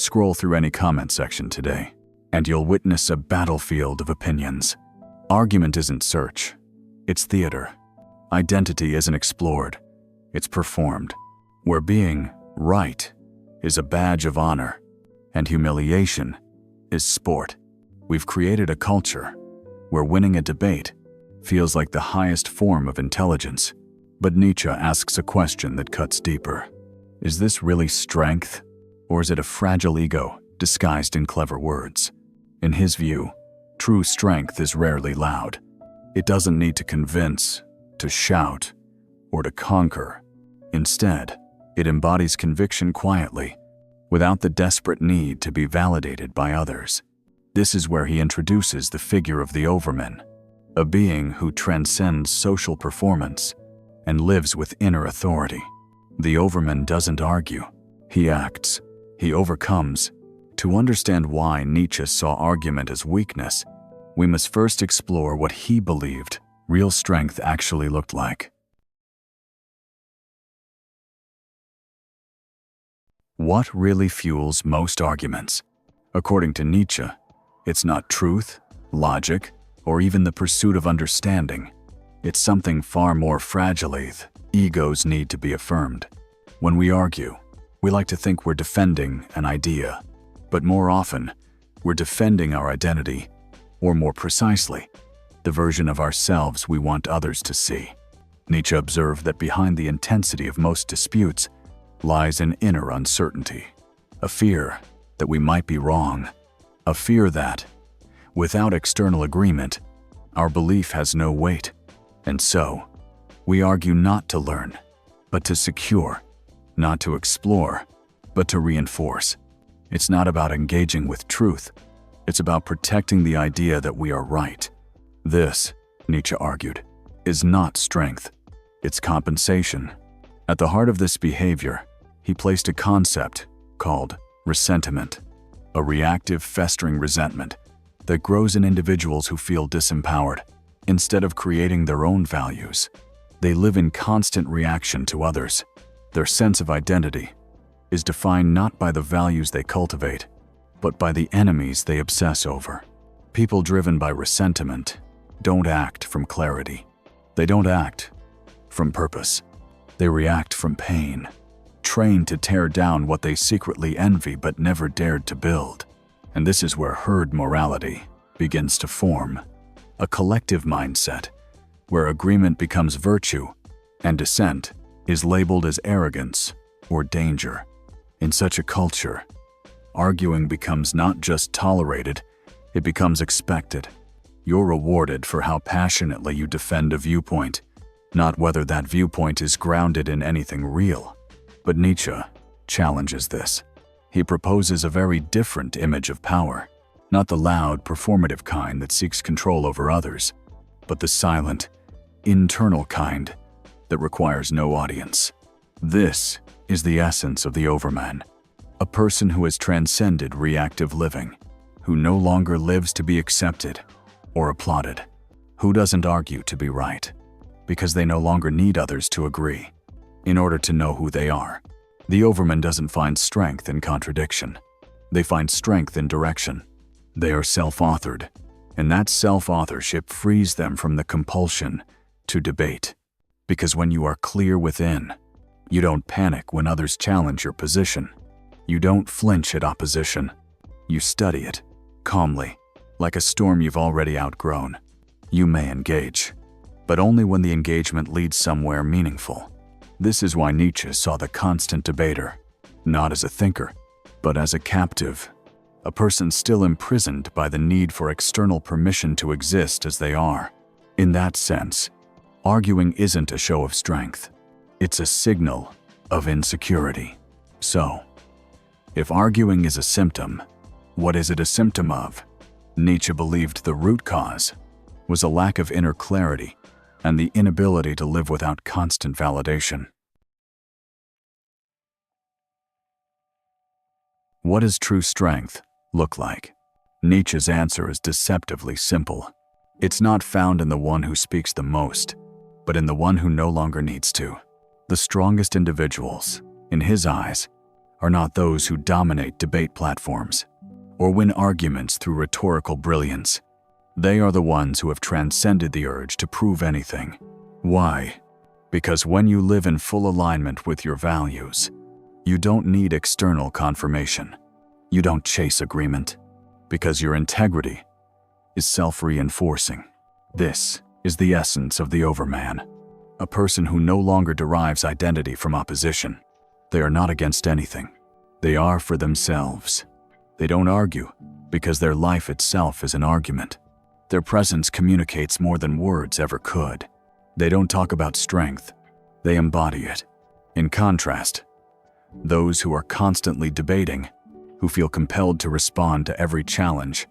Scroll through any comment section today, and you'll witness a battlefield of opinions. Argument isn't search, it's theater. Identity isn't explored, it's performed. Where being right is a badge of honor, and humiliation is sport. We've created a culture where winning a debate feels like the highest form of intelligence. But Nietzsche asks a question that cuts deeper. Is this really strength, or is it a fragile ego disguised in clever words? In his view, true strength is rarely loud. It doesn't need to convince, to shout, or to conquer. Instead, it embodies conviction quietly, without the desperate need to be validated by others. This is where he introduces the figure of the Overman, a being who transcends social performance and lives with inner authority. The Overman doesn't argue, he acts, he overcomes. To understand why Nietzsche saw argument as weakness, we must first explore what he believed real strength actually looked like. What really fuels most arguments? According to Nietzsche, it's not truth, logic, or even the pursuit of understanding. It's something far more fragile. Egos need to be affirmed. When we argue, we like to think we're defending an idea, but more often, we're defending our identity, or more precisely, the version of ourselves we want others to see. Nietzsche observed that behind the intensity of most disputes lies an inner uncertainty, a fear that we might be wrong, a fear that, without external agreement, our belief has no weight. And so, we argue not to learn, but to secure, not to explore, but to reinforce. It's not about engaging with truth, it's about protecting the idea that we are right. This, Nietzsche argued, is not strength, it's compensation. At the heart of this behavior, he placed a concept called resentment, a reactive, festering resentment that grows in individuals who feel disempowered. Instead of creating their own values, they live in constant reaction to others. Their sense of identity is defined not by the values they cultivate, but by the enemies they obsess over. People driven by resentment don't act from clarity. They don't act from purpose. They react from pain, trained to tear down what they secretly envy but never dared to build. And this is where herd morality begins to form. A collective mindset, where agreement becomes virtue and dissent is labeled as arrogance or danger. In such a culture, arguing becomes not just tolerated, it becomes expected. You're rewarded for how passionately you defend a viewpoint, not whether that viewpoint is grounded in anything real. But Nietzsche challenges this. He proposes a very different image of power. Not the loud, performative kind that seeks control over others, but the silent, internal kind that requires no audience. This is the essence of the Overman, a person who has transcended reactive living, who no longer lives to be accepted or applauded, who doesn't argue to be right, because they no longer need others to agree in order to know who they are. The Overman doesn't find strength in contradiction. They find strength in direction. They are self-authored, and that self-authorship frees them from the compulsion to debate. Because when you are clear within, you don't panic when others challenge your position. You don't flinch at opposition. You study it, calmly, like a storm you've already outgrown. You may engage, but only when the engagement leads somewhere meaningful. This is why Nietzsche saw the constant debater, not as a thinker, but as a captive. A person still imprisoned by the need for external permission to exist as they are. In that sense, arguing isn't a show of strength. It's a signal of insecurity. So, if arguing is a symptom, what is it a symptom of? Nietzsche believed the root cause was a lack of inner clarity and the inability to live without constant validation. What does true strength look like? Nietzsche's answer is deceptively simple. It's not found in the one who speaks the most, but in the one who no longer needs to. The strongest individuals, in his eyes, are not those who dominate debate platforms or win arguments through rhetorical brilliance. They are the ones who have transcended the urge to prove anything. Why? Because when you live in full alignment with your values, you don't need external confirmation. You don't chase agreement, because your integrity is self-reinforcing. This is the essence of the Overman, a person who no longer derives identity from opposition. They are not against anything. They are for themselves. They don't argue, because their life itself is an argument. Their presence communicates more than words ever could. They don't talk about strength. They embody it. In contrast, those who are constantly debating, who feel compelled to respond to every challenge,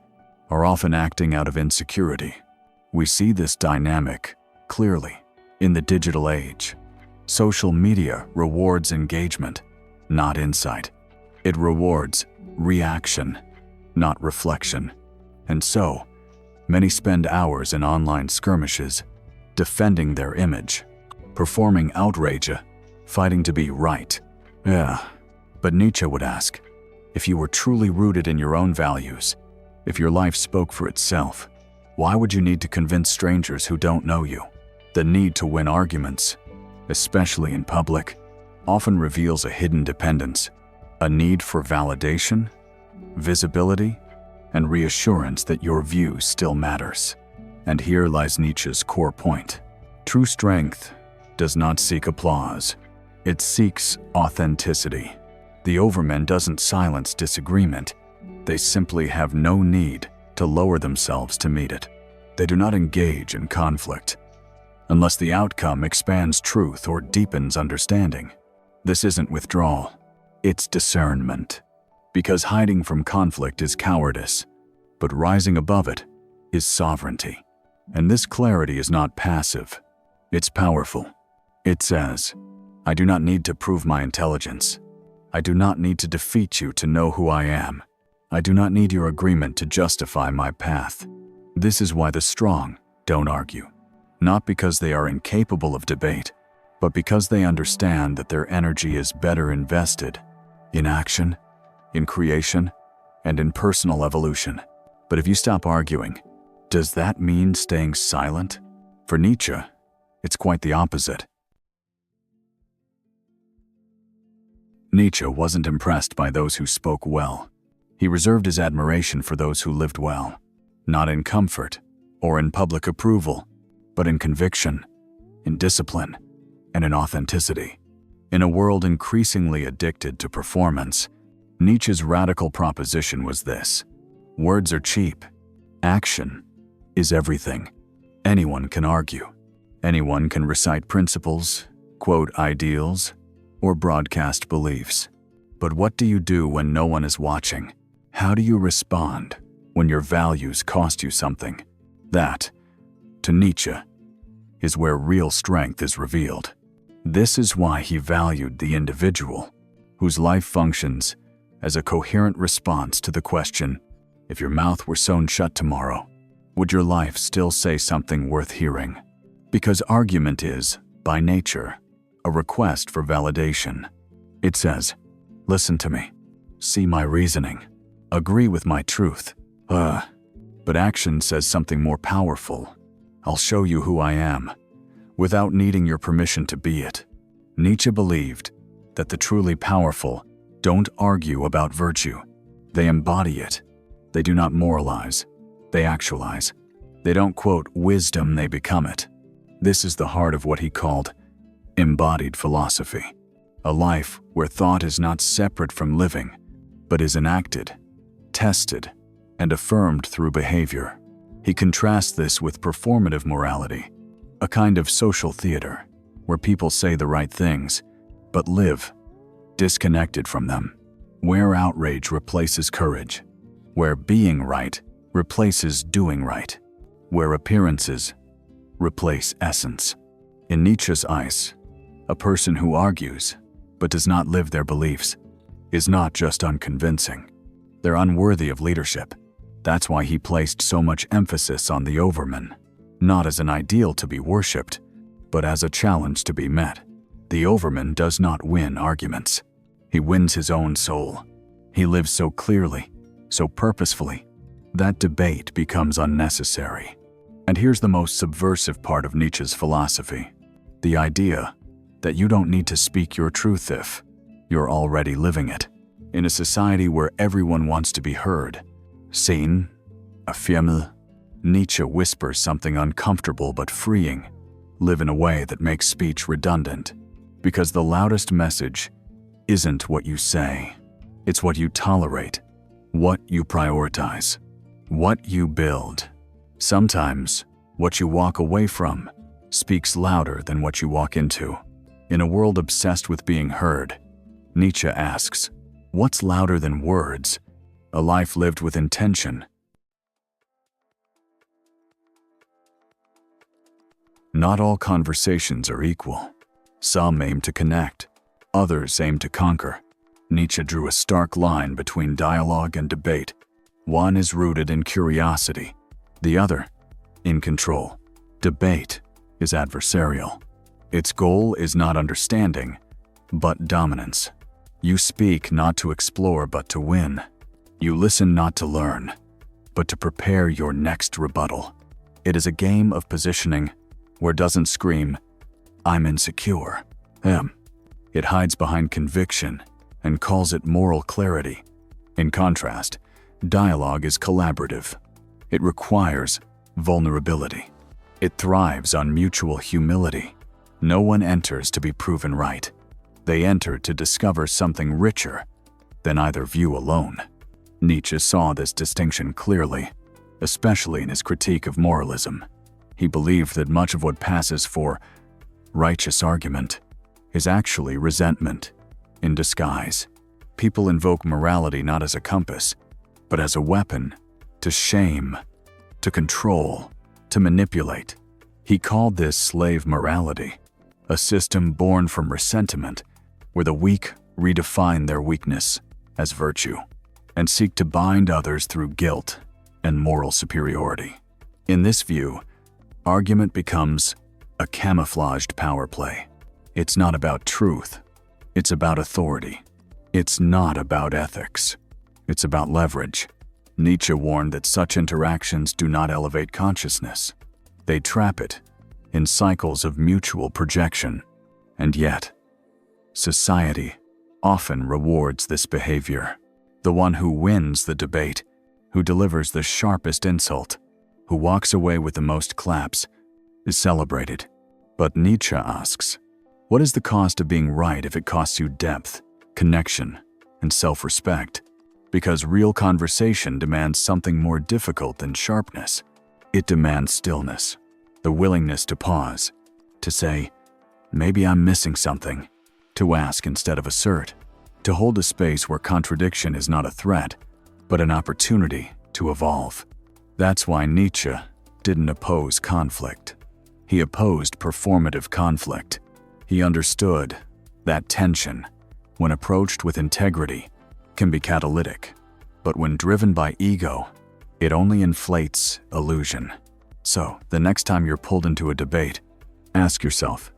are often acting out of insecurity. We see this dynamic clearly in the digital age. Social media rewards engagement, not insight. It rewards reaction, not reflection. And so, many spend hours in online skirmishes, defending their image, performing outrage, fighting to be right. But Nietzsche would ask, if you were truly rooted in your own values, if your life spoke for itself, why would you need to convince strangers who don't know you? The need to win arguments, especially in public, often reveals a hidden dependence, a need for validation, visibility, and reassurance that your view still matters. And here lies Nietzsche's core point. True strength does not seek applause. It seeks authenticity. The Overman doesn't silence disagreement. They simply have no need to lower themselves to meet it. They do not engage in conflict unless the outcome expands truth or deepens understanding. This isn't withdrawal, it's discernment. Because hiding from conflict is cowardice, but rising above it is sovereignty. And this clarity is not passive, it's powerful. It says, I do not need to prove my intelligence. I do not need to defeat you to know who I am. I do not need your agreement to justify my path. This is why the strong don't argue. Not because they are incapable of debate, but because they understand that their energy is better invested in action, in creation, and in personal evolution. But if you stop arguing, does that mean staying silent? For Nietzsche, it's quite the opposite. Nietzsche wasn't impressed by those who spoke well. He reserved his admiration for those who lived well, not in comfort or in public approval, but in conviction, in discipline, and in authenticity. In a world increasingly addicted to performance, Nietzsche's radical proposition was this: words are cheap. Action is everything. Anyone can argue. Anyone can recite principles, quote ideals, or broadcast beliefs. But what do you do when no one is watching? How do you respond when your values cost you something? That, to Nietzsche, is where real strength is revealed. This is why he valued the individual, whose life functions as a coherent response to the question, if your mouth were sewn shut tomorrow, would your life still say something worth hearing? Because argument is, by nature, a request for validation. It says, listen to me, see my reasoning, agree with my truth. But action says something more powerful. I'll show you who I am, without needing your permission to be it. Nietzsche believed that the truly powerful don't argue about virtue. They embody it. They do not moralize. They actualize. They don't quote wisdom, they become it. This is the heart of what he called embodied philosophy, a life where thought is not separate from living, but is enacted, tested, and affirmed through behavior. He contrasts this with performative morality, a kind of social theater where people say the right things, but live disconnected from them, where outrage replaces courage, where being right replaces doing right, where appearances replace essence. In Nietzsche's eyes, a person who argues but does not live their beliefs is not just unconvincing. They're unworthy of leadership. That's why he placed so much emphasis on the Overman, not as an ideal to be worshipped, but as a challenge to be met. The Overman does not win arguments. He wins his own soul. He lives so clearly, so purposefully, that debate becomes unnecessary. And here's the most subversive part of Nietzsche's philosophy: the idea that you don't need to speak your truth if you're already living it. In a society where everyone wants to be heard, seen, affirmed, Nietzsche whispers something uncomfortable but freeing: live in a way that makes speech redundant. Because the loudest message isn't what you say, it's what you tolerate, what you prioritize, what you build. Sometimes, what you walk away from speaks louder than what you walk into. In a world obsessed with being heard, Nietzsche asks, what's louder than words? A life lived with intention. Not all conversations are equal. Some aim to connect, others aim to conquer. Nietzsche drew a stark line between dialogue and debate. One is rooted in curiosity, the other in control. Debate is adversarial. Its goal is not understanding, but dominance. You speak not to explore but to win. You listen not to learn, but to prepare your next rebuttal. It is a game of positioning where it doesn't scream, "I'm insecure." It hides behind conviction and calls it moral clarity. In contrast, dialogue is collaborative. It requires vulnerability. It thrives on mutual humility. No one enters to be proven right. They enter to discover something richer than either view alone. Nietzsche saw this distinction clearly, especially in his critique of moralism. He believed that much of what passes for righteous argument is actually resentment in disguise. People invoke morality not as a compass, but as a weapon to shame, to control, to manipulate. He called this slave morality, a system born from resentment, where the weak redefine their weakness as virtue and seek to bind others through guilt and moral superiority. In this view, argument becomes a camouflaged power play. It's not about truth, it's about authority. It's not about ethics, it's about leverage. Nietzsche warned that such interactions do not elevate consciousness. They trap it in cycles of mutual projection. And yet, society often rewards this behavior. The one who wins the debate, who delivers the sharpest insult, who walks away with the most claps, is celebrated. But Nietzsche asks, what is the cost of being right if it costs you depth, connection, and self-respect? Because real conversation demands something more difficult than sharpness. It demands stillness, the willingness to pause, to say, maybe I'm missing something, to ask instead of assert, to hold a space where contradiction is not a threat, but an opportunity to evolve. That's why Nietzsche didn't oppose conflict. He opposed performative conflict. He understood that tension, when approached with integrity, can be catalytic, but when driven by ego, it only inflates illusion. So, the next time you're pulled into a debate, ask yourself,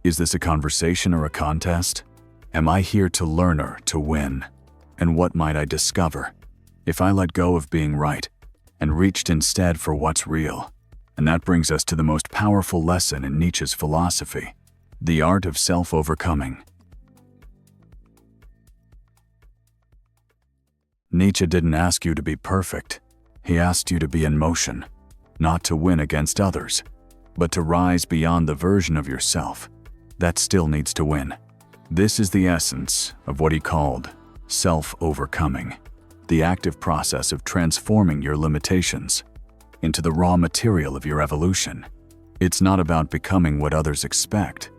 is this a conversation or a contest? Am I here to learn or to win? And what might I discover if I let go of being right and reached instead for what's real? And that brings us to the most powerful lesson in Nietzsche's philosophy: the art of self-overcoming. Nietzsche didn't ask you to be perfect. He asked you to be in motion, not to win against others, but to rise beyond the version of yourself that still needs to win. This is the essence of what he called self-overcoming, the active process of transforming your limitations into the raw material of your evolution. It's not about becoming what others expect.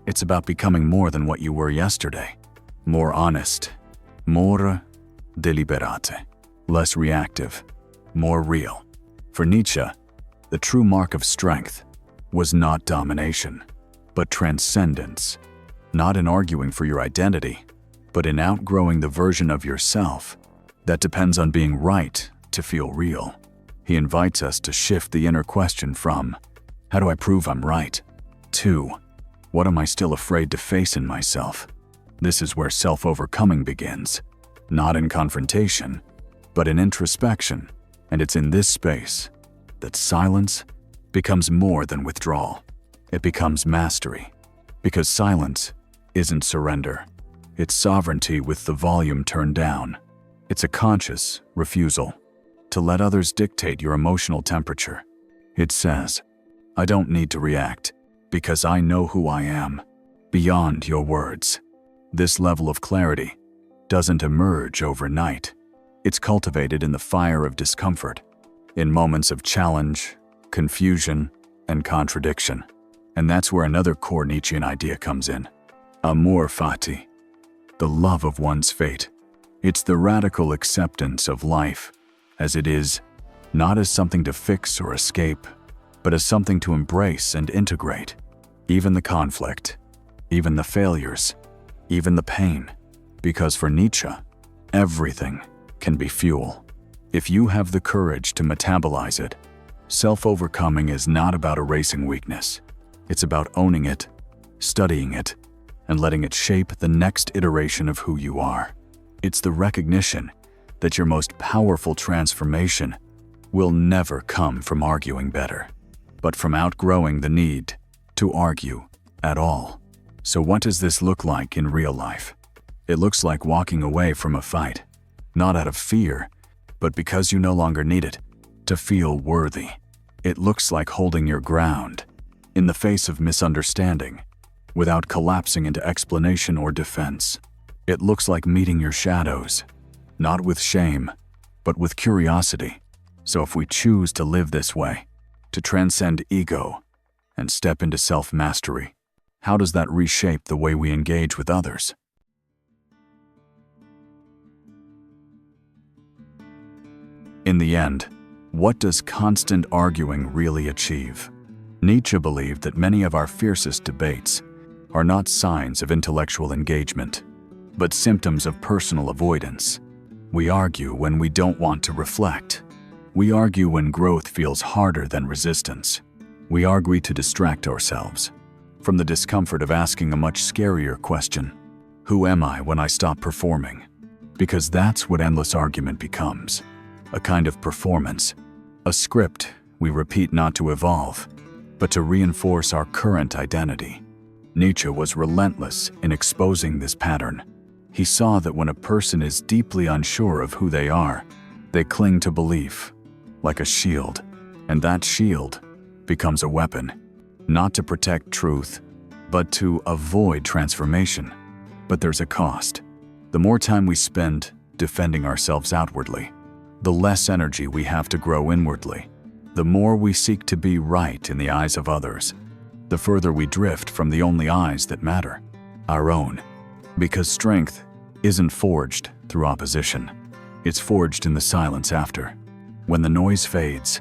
It's about becoming more than what you were yesterday. More honest, more deliberate, less reactive, more real. For Nietzsche, the true mark of strength was not domination, but transcendence. Not in arguing for your identity, but in outgrowing the version of yourself that depends on being right to feel real. He invites us to shift the inner question from, how do I prove I'm right? To, what am I still afraid to face in myself? This is where self-overcoming begins, not in confrontation, but in introspection. And it's in this space that silence becomes more than withdrawal. It becomes mastery, because silence isn't surrender. It's sovereignty with the volume turned down. It's a conscious refusal to let others dictate your emotional temperature. It says, I don't need to react because I know who I am beyond your words. This level of clarity doesn't emerge overnight. It's cultivated in the fire of discomfort, in moments of challenge, confusion, and contradiction. And that's where another core Nietzschean idea comes in. Amor fati, the love of one's fate. It's the radical acceptance of life as it is, not as something to fix or escape, but as something to embrace and integrate. Even the conflict, even the failures, even the pain. Because for Nietzsche, everything can be fuel, if you have the courage to metabolize it. Self-overcoming is not about erasing weakness. It's about owning it, studying it, and letting it shape the next iteration of who you are. It's the recognition that your most powerful transformation will never come from arguing better, but from outgrowing the need to argue at all. So what does this look like in real life? It looks like walking away from a fight, not out of fear, but because you no longer need it to feel worthy. It looks like holding your ground in the face of misunderstanding without collapsing into explanation or defense. It looks like meeting your shadows, not with shame, but with curiosity. So if we choose to live this way, to transcend ego and step into self-mastery, how does that reshape the way we engage with others? In the end, what does constant arguing really achieve? Nietzsche believed that many of our fiercest debates are not signs of intellectual engagement, but symptoms of personal avoidance. We argue when we don't want to reflect. We argue when growth feels harder than resistance. We argue to distract ourselves from the discomfort of asking a much scarier question. Who am I when I stop performing? Because that's what endless argument becomes. A kind of performance, a script we repeat not to evolve, but to reinforce our current identity. Nietzsche was relentless in exposing this pattern. He saw that when a person is deeply unsure of who they are, they cling to belief, like a shield, and that shield becomes a weapon, not to protect truth, but to avoid transformation. But there's a cost. The more time we spend defending ourselves outwardly, the less energy we have to grow inwardly. The more we seek to be right in the eyes of others, the further we drift from the only eyes that matter, our own. Because strength isn't forged through opposition. It's forged in the silence after, when the noise fades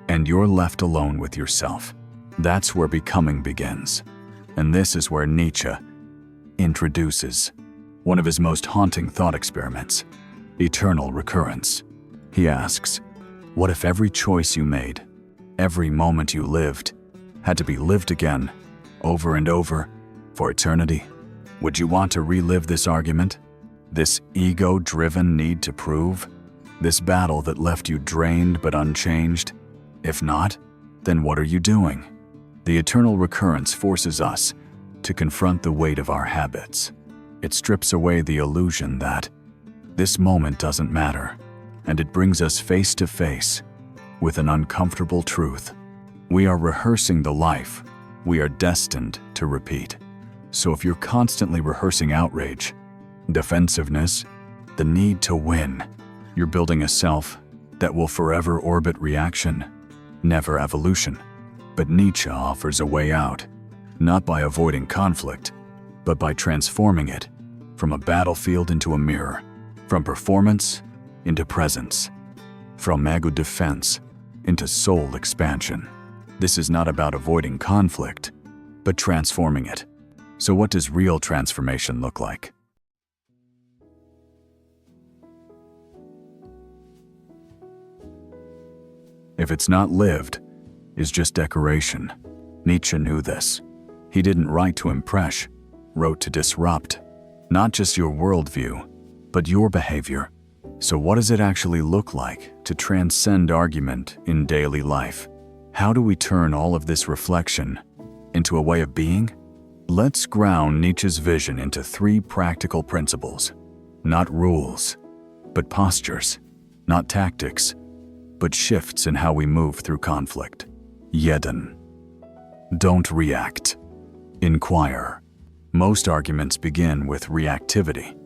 and you're left alone with yourself. That's where becoming begins. And this is where Nietzsche introduces one of his most haunting thought experiments, eternal recurrence. He asks, what if every choice you made, every moment you lived, had to be lived again, over and over, for eternity? Would you want to relive this argument? This ego-driven need to prove? This battle that left you drained but unchanged? If not, then what are you doing? The eternal recurrence forces us to confront the weight of our habits. It strips away the illusion that this moment doesn't matter, and it brings us face to face with an uncomfortable truth. We are rehearsing the life we are destined to repeat. So if you're constantly rehearsing outrage, defensiveness, the need to win, you're building a self that will forever orbit reaction, never evolution. But Nietzsche offers a way out, not by avoiding conflict, but by transforming it from a battlefield into a mirror, from performance into presence, from ego defense into soul expansion. This is not about avoiding conflict, but transforming it. So what does real transformation look like? If it's not lived, is just decoration. Nietzsche knew this. He didn't write to impress, wrote to disrupt. Not just your worldview, but your behavior. So what does it actually look like to transcend argument in daily life? How do we turn all of this reflection into a way of being? Let's ground Nietzsche's vision into 3 practical principles. Not rules, but postures. Not tactics, but shifts in how we move through conflict. Jeden. Don't react. Inquire. Most arguments begin with reactivity.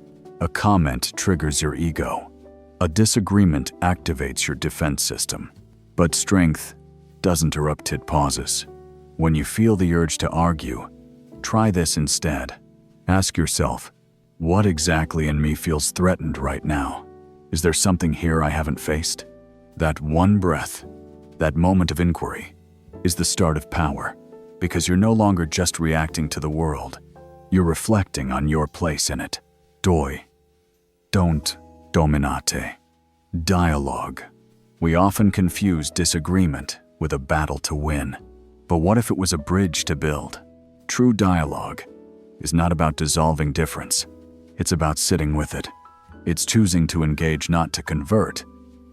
A comment triggers your ego. A disagreement activates your defense system. But strength doesn't erupt, it pauses. When you feel the urge to argue, try this instead. Ask yourself, what exactly in me feels threatened right now? Is there something here I haven't faced? That one breath, that moment of inquiry, is the start of power, because you're no longer just reacting to the world. You're reflecting on your place in it. Doi. Don't dominate. Dialogue. We often confuse disagreement with a battle to win. But what if it was a bridge to build? True dialogue is not about dissolving difference. It's about sitting with it. It's choosing to engage, not to convert,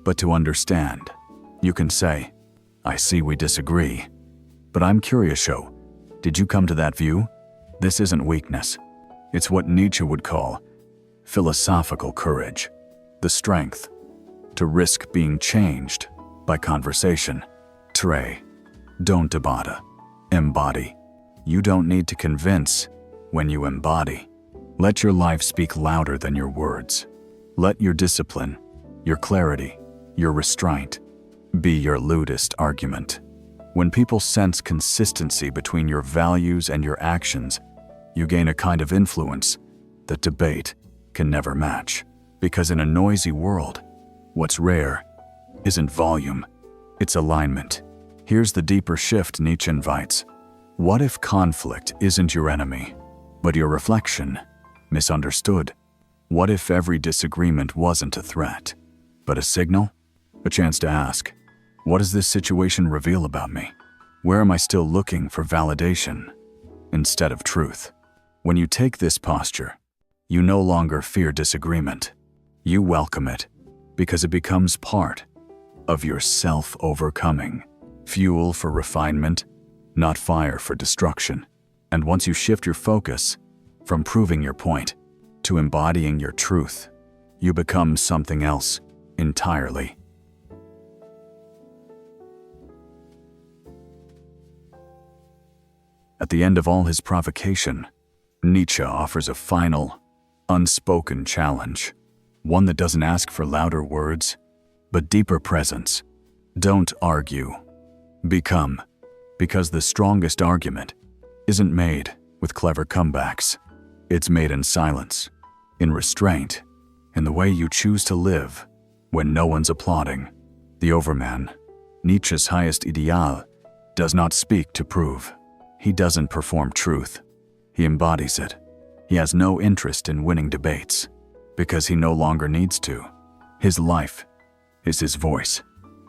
but to understand. You can say, I see we disagree, but I'm curious, did you come to that view? This isn't weakness. It's what Nietzsche would call philosophical courage. The strength to risk being changed by conversation. Tre. Don't debata. Embody. You don't need to convince when you embody. Let your life speak louder than your words. Let your discipline, your clarity, your restraint be your loudest argument. When people sense consistency between your values and your actions, you gain a kind of influence that debate can never match. Because in a noisy world, what's rare isn't volume, it's alignment. Here's the deeper shift Nietzsche invites. What if conflict isn't your enemy, but your reflection? Misunderstood. What if every disagreement wasn't a threat, but a signal? A chance to ask, what does this situation reveal about me? Where am I still looking for validation instead of truth? When you take this posture, you no longer fear disagreement. You welcome it because it becomes part of your self-overcoming. Fuel for refinement, not fire for destruction. And once you shift your focus from proving your point to embodying your truth, you become something else entirely. At the end of all his provocation, Nietzsche offers a final, unspoken challenge, one that doesn't ask for louder words, but deeper presence. Don't argue. Become, because the strongest argument isn't made with clever comebacks. It's made in silence, in restraint, in the way you choose to live when no one's applauding. The Overman, Nietzsche's highest ideal, does not speak to prove. He doesn't perform truth. He embodies it. He has no interest in winning debates because he no longer needs to. His life is his voice,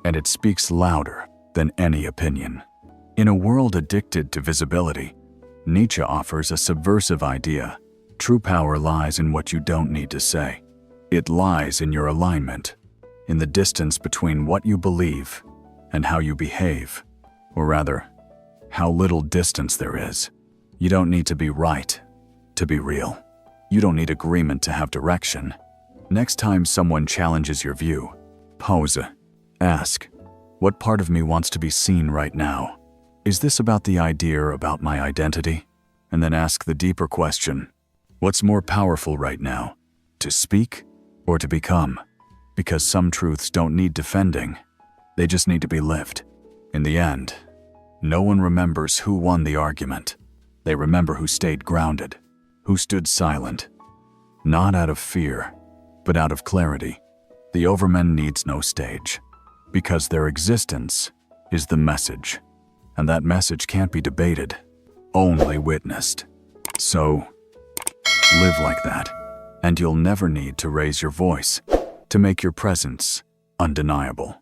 and it speaks louder than any opinion. In a world addicted to visibility, Nietzsche offers a subversive idea. True power lies in what you don't need to say. It lies in your alignment, in the distance between what you believe and how you behave, or rather, how little distance there is. You don't need to be right to be real. You don't need agreement to have direction. Next time someone challenges your view, pause. Ask, what part of me wants to be seen right now? Is this about the idea or about my identity? And then ask the deeper question, what's more powerful right now, to speak or to become? Because some truths don't need defending. They just need to be lived. In the end, no one remembers who won the argument. They remember who stayed grounded, who stood silent, not out of fear, but out of clarity. The Overman needs no stage, because their existence is the message, and that message can't be debated, only witnessed. So, live like that, and you'll never need to raise your voice to make your presence undeniable.